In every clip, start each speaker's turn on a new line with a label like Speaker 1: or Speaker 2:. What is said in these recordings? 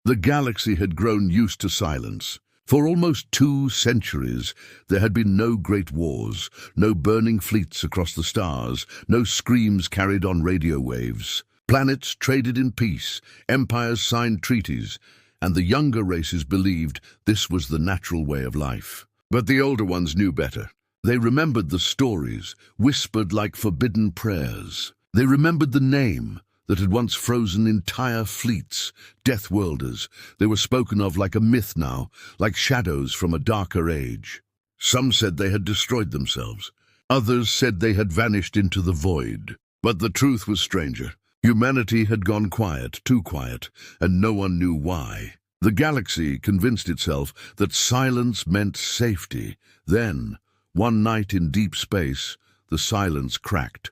Speaker 1: The galaxy had grown used to silence. For almost 2 centuries, there had been no great wars, no burning fleets across the stars, no screams carried on radio waves. Planets traded in peace, empires signed treaties, and the younger races believed this was the natural way of life. But the older ones knew better. They remembered the stories, whispered like forbidden prayers. They remembered the name that had once frozen entire fleets, Deathworlders. They were spoken of like a myth now, like shadows from a darker age. Some said they had destroyed themselves. Others said they had vanished into the void. But the truth was stranger. Humanity had gone quiet, too quiet, and no one knew why. The galaxy convinced itself that silence meant safety. Then, one night in deep space, the silence cracked.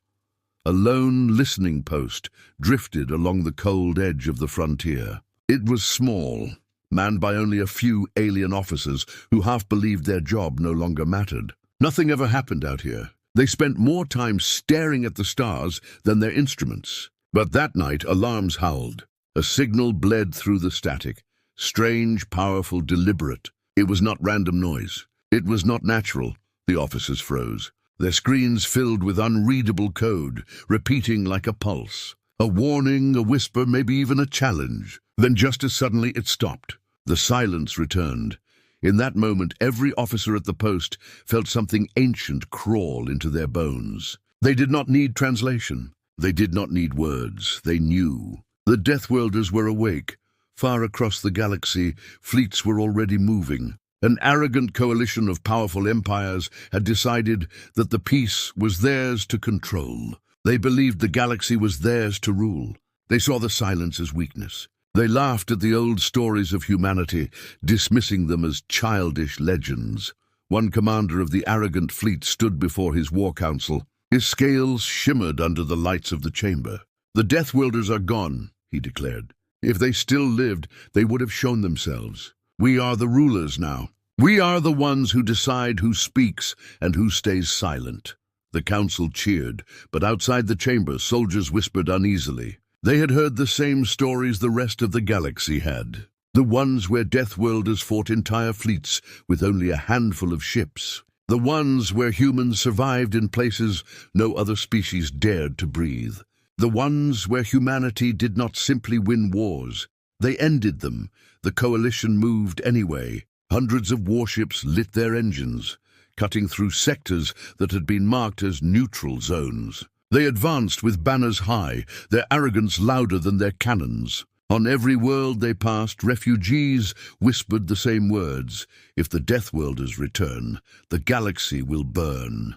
Speaker 1: A lone listening post drifted along the cold edge of the frontier. It was small, manned by only a few alien officers who half believed their job no longer mattered. Nothing ever happened out here. They spent more time staring at the stars than their instruments. But that night, alarms howled. A signal bled through the static. Strange, powerful, deliberate. It was not random noise. It was not natural. The officers froze. Their screens filled with unreadable code, repeating like a pulse. A warning, a whisper, maybe even a challenge. Then just as suddenly it stopped. The silence returned. In that moment, every officer at the post felt something ancient crawl into their bones. They did not need translation. They did not need words. They knew. The Deathworlders were awake. Far across the galaxy, fleets were already moving. An arrogant coalition of powerful empires had decided that the peace was theirs to control. They believed the galaxy was theirs to rule. They saw the silence as weakness. They laughed at the old stories of humanity, dismissing them as childish legends. One commander of the arrogant fleet stood before his war council. His scales shimmered under the lights of the chamber. "The Deathworlders are gone," he declared. "If they still lived, they would have shown themselves. We are the rulers now. We are the ones who decide who speaks and who stays silent." The council cheered, but outside the chamber, soldiers whispered uneasily. They had heard the same stories the rest of the galaxy had. The ones where Deathworlders fought entire fleets with only a handful of ships. The ones where humans survived in places no other species dared to breathe. The ones where humanity did not simply win wars. They ended them. The coalition moved anyway. Hundreds of warships lit their engines, cutting through sectors that had been marked as neutral zones. They advanced with banners high, their arrogance louder than their cannons. On every world they passed, refugees whispered the same words: "If the Deathworlders return, the galaxy will burn."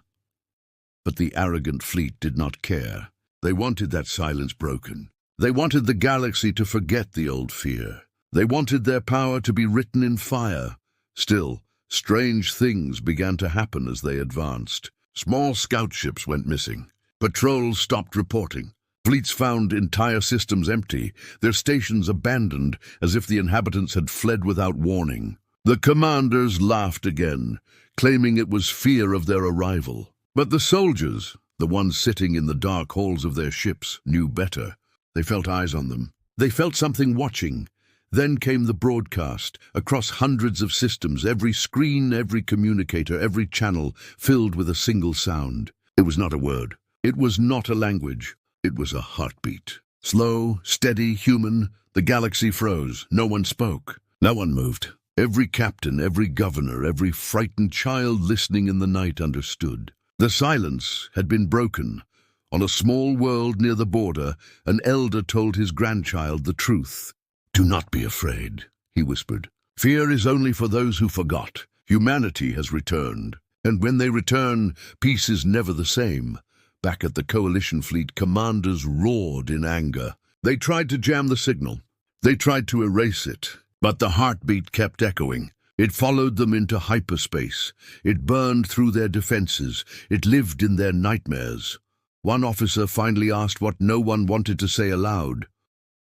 Speaker 1: But the arrogant fleet did not care. They wanted that silence broken. They wanted the galaxy to forget the old fear. They wanted their power to be written in fire. Still, strange things began to happen as they advanced. Small scout ships went missing. Patrols stopped reporting. Fleets found entire systems empty, their stations abandoned as if the inhabitants had fled without warning. The commanders laughed again, claiming it was fear of their arrival. But the soldiers, the ones sitting in the dark halls of their ships, knew better. They felt eyes on them. They felt something watching. Then came the broadcast, across hundreds of systems, every screen, every communicator, every channel filled with a single sound. It was not a word. It was not a language. It was a heartbeat. Slow, steady, human. The galaxy froze. No one spoke. No one moved. Every captain, every governor, every frightened child listening in the night understood. The silence had been broken. On a small world near the border, an elder told his grandchild the truth. "Do not be afraid," he whispered. "Fear is only for those who forgot. Humanity has returned. And when they return, peace is never the same." Back at the coalition fleet, commanders roared in anger. They tried to jam the signal. They tried to erase it. But the heartbeat kept echoing. It followed them into hyperspace. It burned through their defenses. It lived in their nightmares. One officer finally asked what no one wanted to say aloud.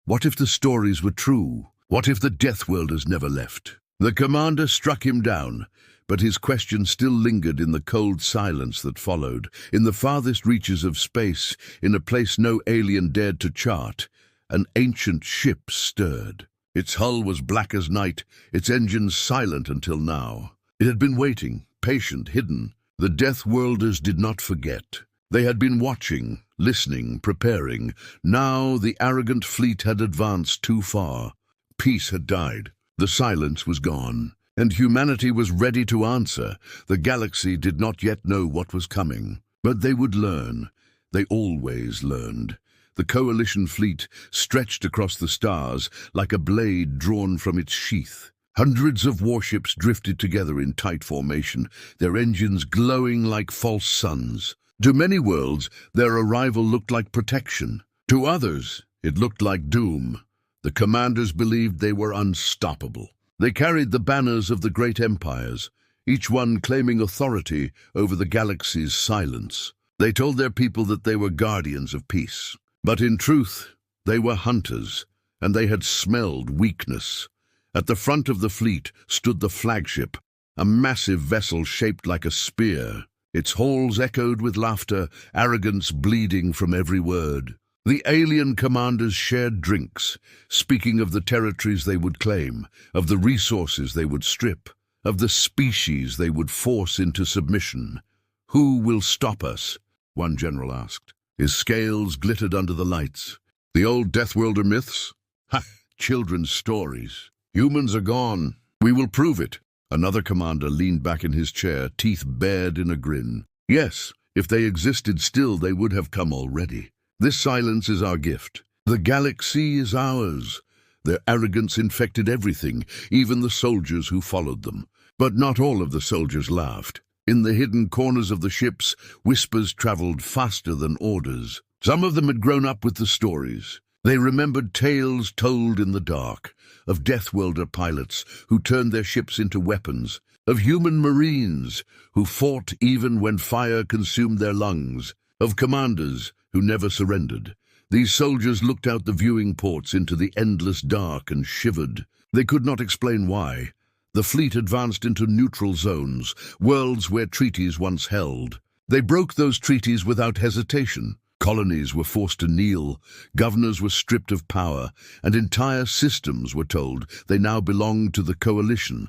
Speaker 1: What if the stories were true? What if the Deathworlders never left? The commander struck him down, but his question still lingered in the cold silence that followed. In the farthest reaches of space, in a place no alien dared to chart, an ancient ship stirred. Its hull was black as night, its engines silent until now. It had been waiting, patient, hidden. The Deathworlders did not forget. They had been watching, listening, preparing. Now the arrogant fleet had advanced too far. Peace had died. The silence was gone. And humanity was ready to answer. The galaxy did not yet know what was coming. But they would learn. They always learned. The coalition fleet stretched across the stars like a blade drawn from its sheath. Hundreds of warships drifted together in tight formation, their engines glowing like false suns. To many worlds, their arrival looked like protection. To others, it looked like doom. The commanders believed they were unstoppable. They carried the banners of the great empires, each one claiming authority over the galaxy's silence. They told their people that they were guardians of peace. But in truth, they were hunters, and they had smelled weakness. At the front of the fleet stood the flagship, a massive vessel shaped like a spear. Its halls echoed with laughter, arrogance bleeding from every word. The alien commanders shared drinks, speaking of the territories they would claim, of the resources they would strip, of the species they would force into submission. "Who will stop us?" one general asked. His scales glittered under the lights. "The old Deathworlder myths? Ha! Children's stories. Humans are gone. We will prove it." Another commander leaned back in his chair, teeth bared in a grin. "Yes, if they existed still, they would have come already. This silence is our gift. The galaxy is ours." Their arrogance infected everything, even the soldiers who followed them. But not all of the soldiers laughed. In the hidden corners of the ships, whispers traveled faster than orders. Some of them had grown up with the stories. They remembered tales told in the dark, of Deathworlder pilots who turned their ships into weapons, of human marines who fought even when fire consumed their lungs, of commanders who never surrendered. These soldiers looked out the viewing ports into the endless dark and shivered. They could not explain why. The fleet advanced into neutral zones, worlds where treaties once held. They broke those treaties without hesitation. Colonies were forced to kneel, governors were stripped of power, and entire systems were told they now belonged to the coalition.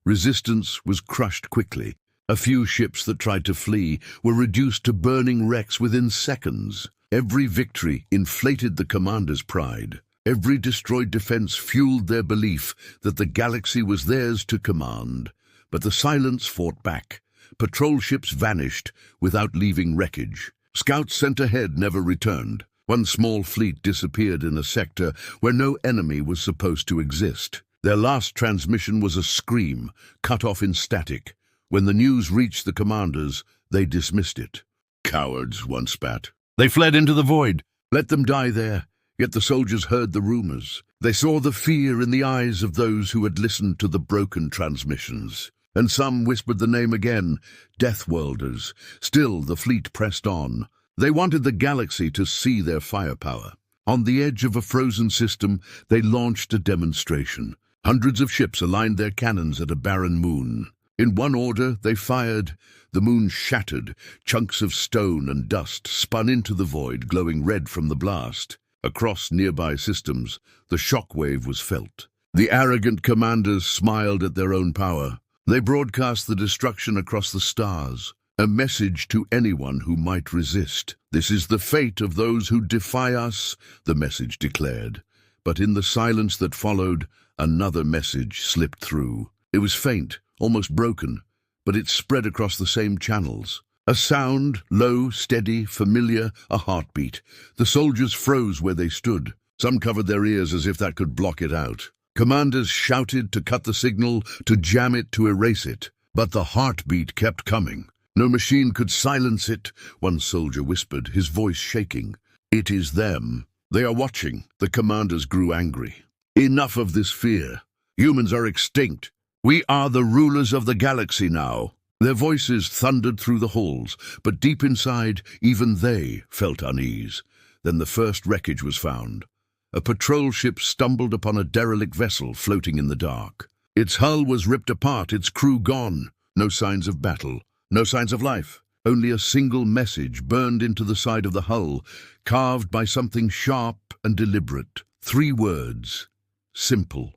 Speaker 1: Resistance was crushed quickly. A few ships that tried to flee were reduced to burning wrecks within seconds. Every victory inflated the commander's pride. Every destroyed defense fueled their belief that the galaxy was theirs to command. But the silence fought back. Patrol ships vanished without leaving wreckage. Scouts sent ahead never returned. One small fleet disappeared in a sector where no enemy was supposed to exist. Their last transmission was a scream, cut off in static. When the news reached the commanders, they dismissed it. "Cowards," one spat. They fled into the void. Let them die there. Yet the soldiers heard the rumors. They saw the fear in the eyes of those who had listened to the broken transmissions. And some whispered the name again, Deathworlders. Still, the fleet pressed on. They wanted the galaxy to see their firepower. On the edge of a frozen system, they launched a demonstration. Hundreds of ships aligned their cannons at a barren moon. In one order, they fired. The moon shattered. Chunks of stone and dust spun into the void, glowing red from the blast. Across nearby systems, the shockwave was felt. The arrogant commanders smiled at their own power. They broadcast the destruction across the stars, a message to anyone who might resist. "This is the fate of those who defy us," the message declared. But in the silence that followed, another message slipped through. It was faint, almost broken, but it spread across the same channels. A sound, low, steady, familiar, a heartbeat. The soldiers froze where they stood. Some covered their ears as if that could block it out. Commanders shouted to cut the signal, to jam it, to erase it. But the heartbeat kept coming. No machine could silence it, one soldier whispered, his voice shaking. "It is them. They are watching." The commanders grew angry. "Enough of this fear. Humans are extinct. We are the rulers of the galaxy now." Their voices thundered through the halls, but deep inside, even they felt unease. Then the first wreckage was found. A patrol ship stumbled upon a derelict vessel floating in the dark. Its hull was ripped apart, its crew gone. No signs of battle, no signs of life. Only a single message burned into the side of the hull, carved by something sharp and deliberate. 3 words. simple,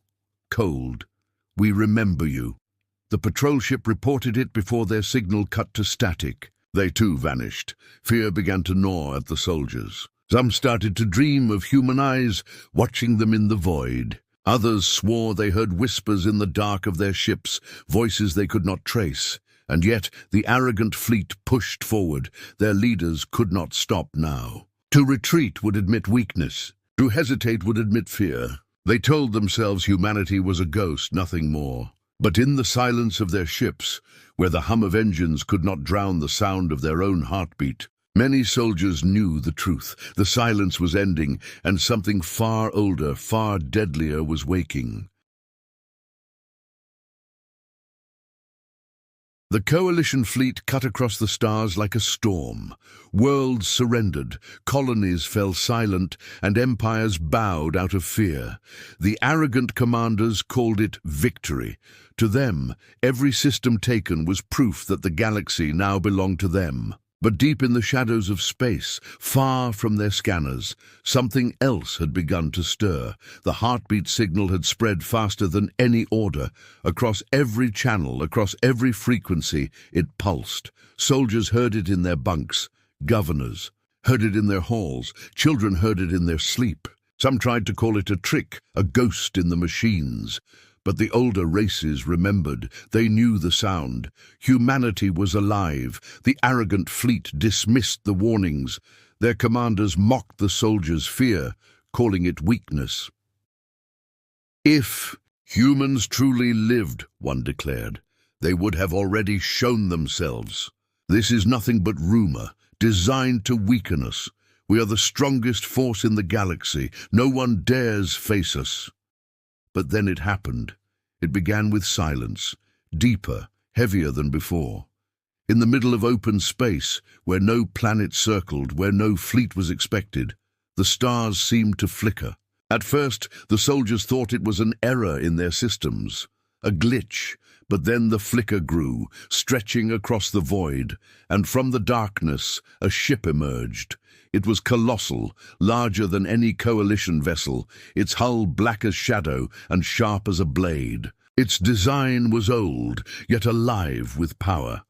Speaker 1: cold. We remember you. The patrol ship reported it before their signal cut to static. They too vanished. Fear began to gnaw at the soldiers. Some started to dream of human eyes watching them in the void. Others swore they heard whispers in the dark of their ships, voices they could not trace. And yet the arrogant fleet pushed forward. Their leaders could not stop now. To retreat would admit weakness. To hesitate would admit fear. They told themselves humanity was a ghost, nothing more. But in the silence of their ships, where the hum of engines could not drown the sound of their own heartbeat, many soldiers knew the truth. The silence was ending, and something far older, far deadlier was waking. The coalition fleet cut across the stars like a storm. Worlds surrendered, colonies fell silent, and empires bowed out of fear. The arrogant commanders called it victory. To them, every system taken was proof that the galaxy now belonged to them. But deep in the shadows of space, far from their scanners, something else had begun to stir. The heartbeat signal had spread faster than any order. Across every channel, across every frequency, it pulsed. Soldiers heard it in their bunks. Governors heard it in their halls. Children heard it in their sleep. Some tried to call it a trick, a ghost in the machines. But the older races remembered. They knew the sound. Humanity was alive. The arrogant fleet dismissed the warnings. Their commanders mocked the soldiers' fear, calling it weakness. If humans truly lived, one declared, they would have already shown themselves. This is nothing but rumor, designed to weaken us. We are the strongest force in the galaxy. No one dares face us. But then it happened. It began with silence, deeper, heavier than before. In the middle of open space, where no planet circled, where no fleet was expected, the stars seemed to flicker. At first, the soldiers thought it was an error in their systems, a glitch, but then the flicker grew, stretching across the void, and from the darkness, a ship emerged. It was colossal, larger than any coalition vessel, its hull black as shadow and sharp as a blade. Its design was old, yet alive with power.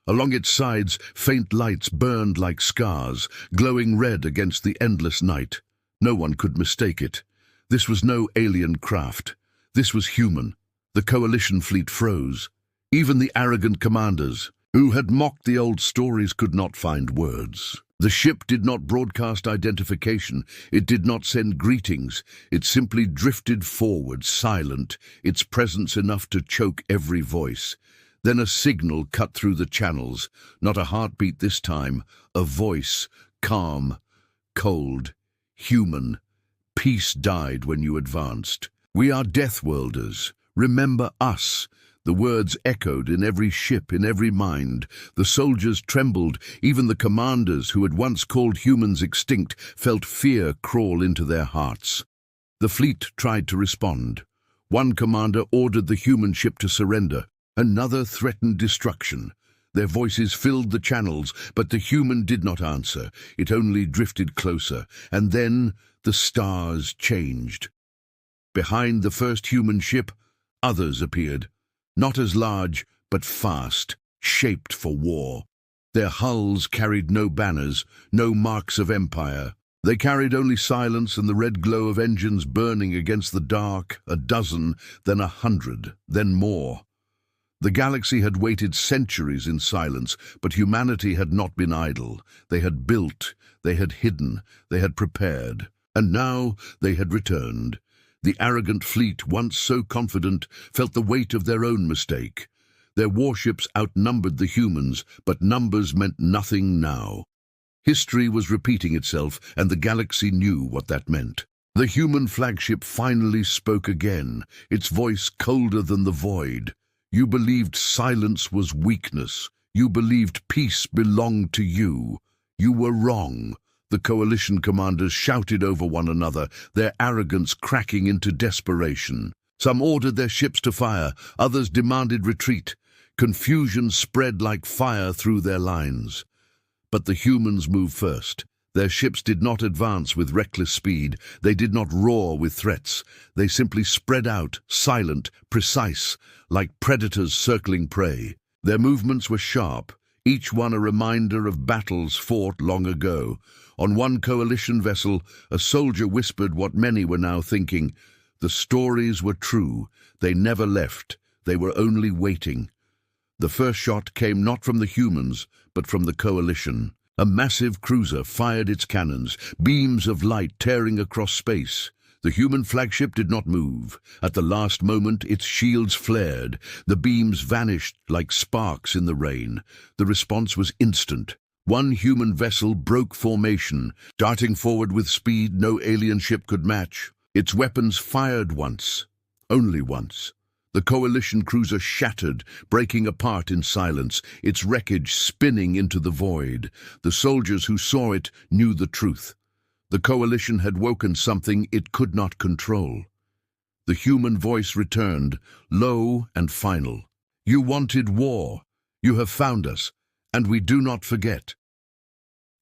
Speaker 1: Along its sides, faint lights burned like scars, glowing red against the endless night. No one could mistake it. This was no alien craft. This was human. The coalition fleet froze. Even the arrogant commanders, who had mocked the old stories, could not find words. The ship did not broadcast identification. It did not send greetings. It simply drifted forward, silent, its presence enough to choke every voice. Then a signal cut through the channels. Not a heartbeat this time. A voice, calm, cold, human. Peace died when you advanced. We are Deathworlders. Remember us. The words echoed in every ship, in every mind. The soldiers trembled. Even the commanders, who had once called humans extinct, felt fear crawl into their hearts. The fleet tried to respond. One commander ordered the human ship to surrender. Another threatened destruction. Their voices filled the channels, but the human did not answer. It only drifted closer. And then the stars changed. Behind the first human ship, others appeared. Not as large, but fast, shaped for war. Their hulls carried no banners, no marks of empire. They carried only silence and the red glow of engines burning against the dark, a dozen, then 100, then more. The galaxy had waited centuries in silence, but humanity had not been idle. They had built, they had hidden, they had prepared, and now they had returned. The arrogant fleet, once so confident, felt the weight of their own mistake. Their warships outnumbered the humans, but numbers meant nothing now. History was repeating itself, and the galaxy knew what that meant. The human flagship finally spoke again, its voice colder than the void. You believed silence was weakness. You believed peace belonged to you. You were wrong. The coalition commanders shouted over one another, their arrogance cracking into desperation. Some ordered their ships to fire, others demanded retreat. Confusion spread like fire through their lines. But the humans moved first. Their ships did not advance with reckless speed. They did not roar with threats. They simply spread out, silent, precise, like predators circling prey. Their movements were sharp, each one a reminder of battles fought long ago. On one coalition vessel, a soldier whispered what many were now thinking. The stories were true. They never left. They were only waiting. The first shot came not from the humans, but from the coalition. A massive cruiser fired its cannons, beams of light tearing across space. The human flagship did not move. At the last moment, its shields flared. The beams vanished like sparks in the rain. The response was instant. One human vessel broke formation, darting forward with speed no alien ship could match. Its weapons fired once, only once. The coalition cruiser shattered, breaking apart in silence, its wreckage spinning into the void. The soldiers who saw it knew the truth. The coalition had woken something it could not control. The human voice returned, low and final. You wanted war. You have found us, and we do not forget.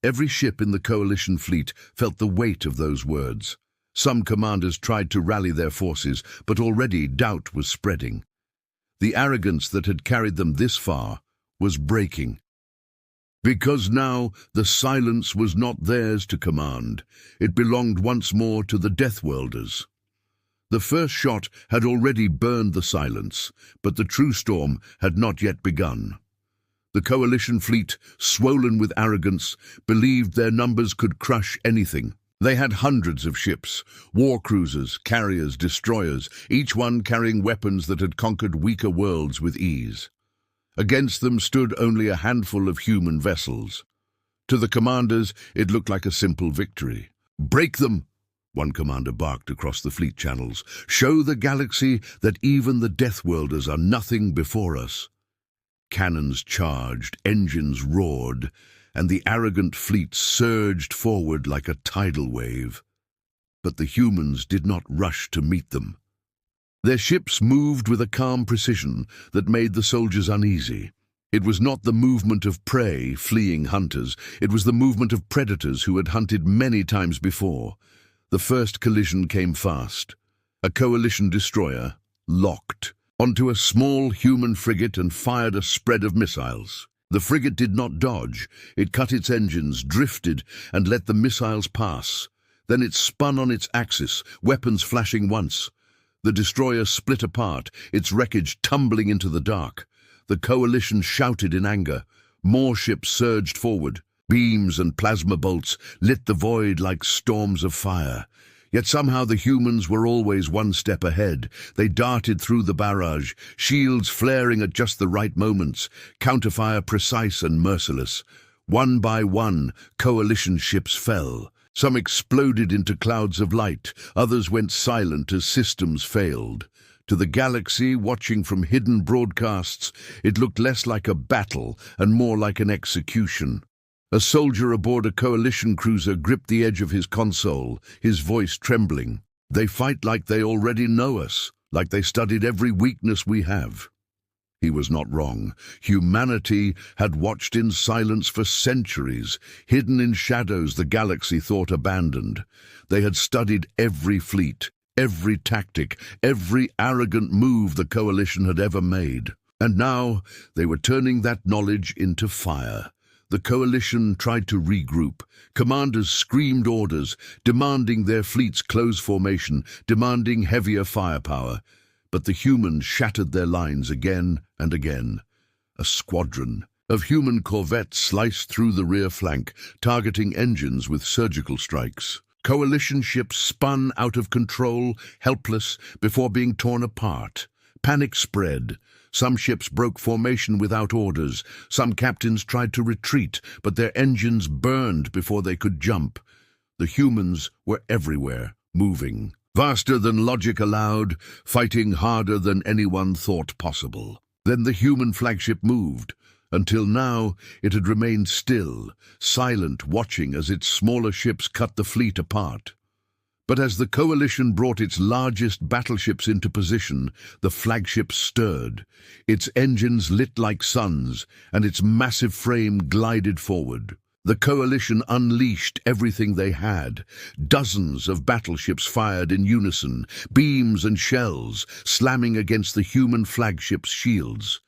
Speaker 1: Every ship in the coalition fleet felt the weight of those words. Some commanders tried to rally their forces, but already doubt was spreading. The arrogance that had carried them this far was breaking. Because now the silence was not theirs to command. It belonged once more to the Deathworlders. The first shot had already burned the silence, but the true storm had not yet begun. The coalition fleet, swollen with arrogance, believed their numbers could crush anything. They had hundreds of ships, war cruisers, carriers, destroyers, each one carrying weapons that had conquered weaker worlds with ease. Against them stood only a handful of human vessels. To the commanders, it looked like a simple victory. "Break them!" one commander barked across the fleet channels. "Show the galaxy that even the Deathworlders are nothing before us." Cannons charged, engines roared, and the arrogant fleet surged forward like a tidal wave. But the humans did not rush to meet them. Their ships moved with a calm precision that made the soldiers uneasy. It was not the movement of prey fleeing hunters. It was the movement of predators who had hunted many times before. The first collision came fast. A coalition destroyer locked onto a small human frigate and fired a spread of missiles. The frigate did not dodge. It cut its engines, drifted, and let the missiles pass. Then it spun on its axis, weapons flashing once. The destroyer split apart, its wreckage tumbling into the dark. The coalition shouted in anger. More ships surged forward. Beams and plasma bolts lit the void like storms of fire. Yet somehow the humans were always one step ahead. They darted through the barrage, shields flaring at just the right moments, counterfire precise and merciless. One by one, coalition ships fell. Some exploded into clouds of light, others went silent as systems failed. To the galaxy, watching from hidden broadcasts, it looked less like a battle and more like an execution. A soldier aboard a coalition cruiser gripped the edge of his console, his voice trembling. "They fight like they already know us, like they studied every weakness we have." He was not wrong. Humanity had watched in silence for centuries, hidden in shadows the galaxy thought abandoned. They had studied every fleet, every tactic, every arrogant move the coalition had ever made. And now they were turning that knowledge into fire. The coalition tried to regroup. Commanders screamed orders, demanding their fleets close formation, demanding heavier firepower. But the humans shattered their lines again and again. A squadron of human corvettes sliced through the rear flank, targeting engines with surgical strikes. Coalition ships spun out of control, helpless, before being torn apart. Panic spread. Some ships broke formation without orders. Some captains tried to retreat, but their engines burned before they could jump. The humans were everywhere, moving. Faster than logic allowed, fighting harder than anyone thought possible. Then the human flagship moved. Until now, it had remained still, silent, watching as its smaller ships cut the fleet apart. But as the coalition brought its largest battleships into position, the flagship stirred. Its engines lit like suns, and its massive frame glided forward. The coalition unleashed everything they had. Dozens of battleships fired in unison, beams and shells slamming against the human flagship's shields.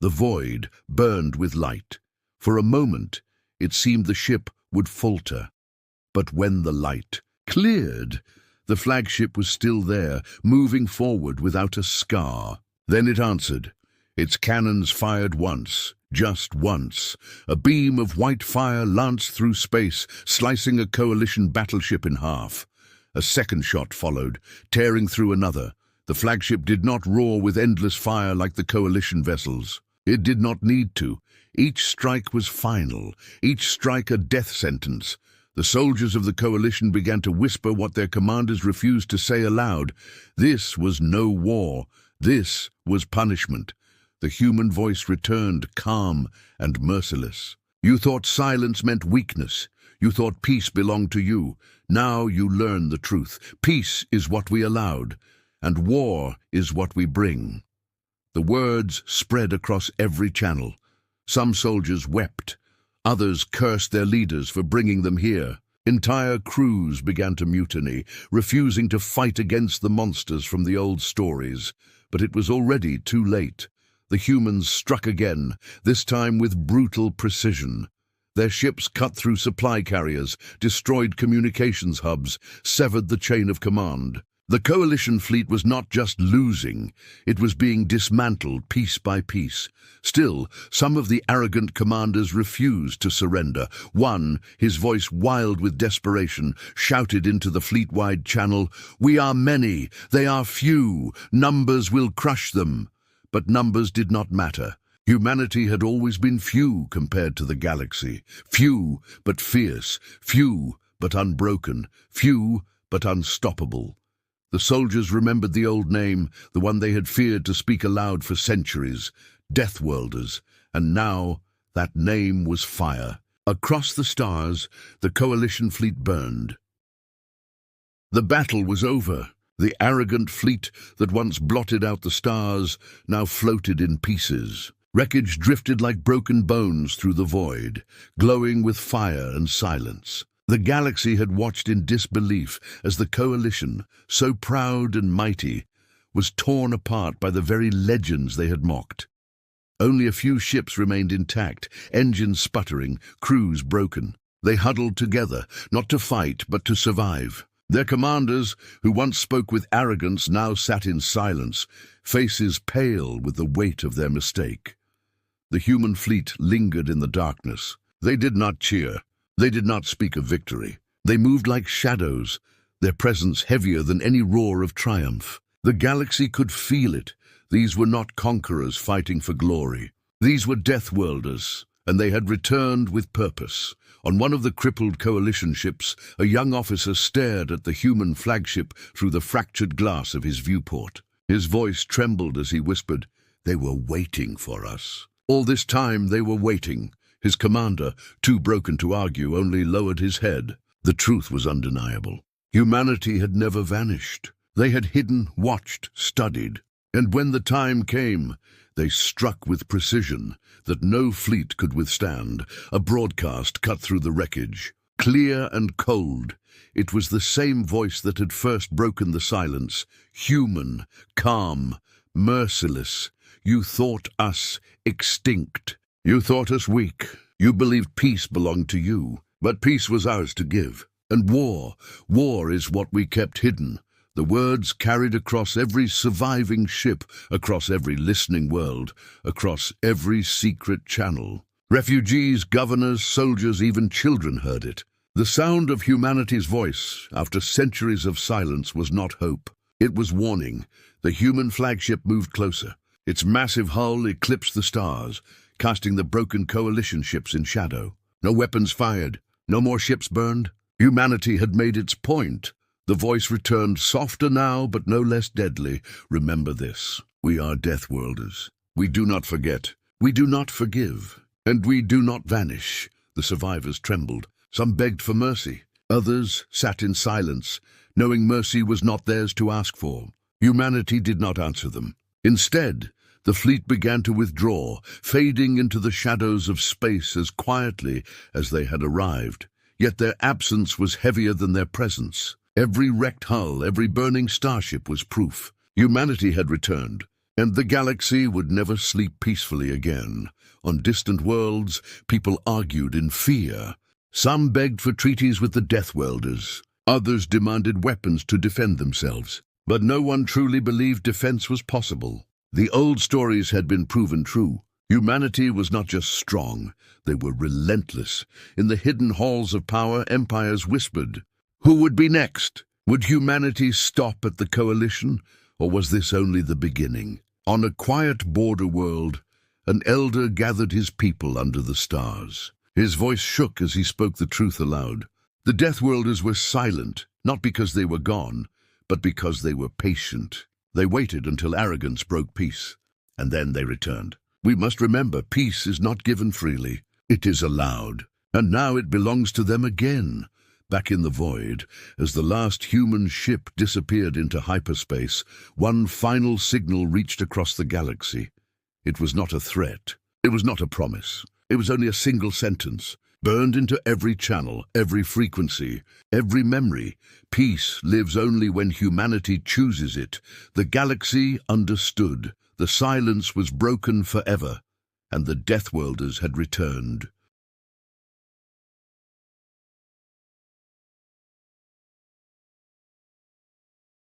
Speaker 1: The void burned with light. For a moment, it seemed the ship would falter. But when the light cleared, the flagship was still there, moving forward without a scar. Then it answered. Its cannons fired once, just once. A beam of white fire lanced through space, slicing a coalition battleship in half. A second shot followed, tearing through another. The flagship did not roar with endless fire like the coalition vessels. It did not need to. Each strike was final, each strike a death sentence. The soldiers of the coalition began to whisper what their commanders refused to say aloud. This was no war. This was punishment. The human voice returned, calm and merciless. You thought silence meant weakness. You thought peace belonged to you. Now you learn the truth. Peace is what we allowed, and war is what we bring. The words spread across every channel. Some soldiers wept. Others cursed their leaders for bringing them here. Entire crews began to mutiny, refusing to fight against the monsters from the old stories. But it was already too late. The humans struck again, this time with brutal precision. Their ships cut through supply carriers, destroyed communications hubs, severed the chain of command. The coalition fleet was not just losing, it was being dismantled piece by piece. Still, some of the arrogant commanders refused to surrender. One, his voice wild with desperation, shouted into the fleet-wide channel, "We are many, they are few, numbers will crush them." But numbers did not matter. Humanity had always been few compared to the galaxy. Few, but fierce. Few, but unbroken. Few, but unstoppable. The soldiers remembered the old name, the one they had feared to speak aloud for centuries, Deathworlders, and now that name was fire. Across the stars, the coalition fleet burned. The battle was over. The arrogant fleet that once blotted out the stars now floated in pieces. Wreckage drifted like broken bones through the void, glowing with fire and silence. The galaxy had watched in disbelief as the coalition, so proud and mighty, was torn apart by the very legends they had mocked. Only a few ships remained intact, engines sputtering, crews broken. They huddled together, not to fight, but to survive. Their commanders, who once spoke with arrogance, now sat in silence, faces pale with the weight of their mistake. The human fleet lingered in the darkness. They did not cheer. They did not speak of victory. They moved like shadows, their presence heavier than any roar of triumph. The galaxy could feel it. These were not conquerors fighting for glory. These were Deathworlders, and they had returned with purpose. On one of the crippled coalition ships, a young officer stared at the human flagship through the fractured glass of his viewport. His voice trembled as he whispered, "They were waiting for us." All this time they were waiting. His commander, too broken to argue, only lowered his head. The truth was undeniable. Humanity had never vanished. They had hidden, watched, studied. And when the time came, they struck with precision that no fleet could withstand. A broadcast cut through the wreckage. Clear and cold, it was the same voice that had first broken the silence. Human, calm, merciless. You thought us extinct. You thought us weak. You believed peace belonged to you. But peace was ours to give. And war is what we kept hidden. The words carried across every surviving ship, across every listening world, across every secret channel. Refugees, governors, soldiers, even children heard it. The sound of humanity's voice, after centuries of silence, was not hope. It was warning. The human flagship moved closer. Its massive hull eclipsed the stars, casting the broken coalition ships in shadow. No weapons fired, no more ships burned. Humanity had made its point. The voice returned, softer now, but no less deadly. Remember this. We are Deathworlders. We do not forget. We do not forgive. And we do not vanish. The survivors trembled. Some begged for mercy. Others sat in silence, knowing mercy was not theirs to ask for. Humanity did not answer them. Instead, The fleet began to withdraw, fading into the shadows of space as quietly as they had arrived. Yet their absence was heavier than their presence. Every wrecked hull, every burning starship was proof. Humanity had returned, and the galaxy would never sleep peacefully again. On distant worlds, people argued in fear. Some begged for treaties with the Deathworlders. Others demanded weapons to defend themselves. But no one truly believed defense was possible. The old stories had been proven true. Humanity was not just strong, they were relentless. In the hidden halls of power, empires whispered. Who would be next? Would humanity stop at the coalition, or was this only the beginning? On a quiet border world, an elder gathered his people under the stars. His voice shook as he spoke the truth aloud. The Deathworlders were silent, not because they were gone, but because they were patient. They waited until arrogance broke peace, and then they returned. We must remember, peace is not given freely. It is allowed, and now it belongs to them again. Back in the void, as the last human ship disappeared into hyperspace, one final signal reached across the galaxy. It was not a threat. It was not a promise. It was only a single sentence, burned into every channel, every frequency, every memory. Peace lives only when humanity chooses it. The galaxy understood. The silence was broken forever, and the Deathworlders had returned.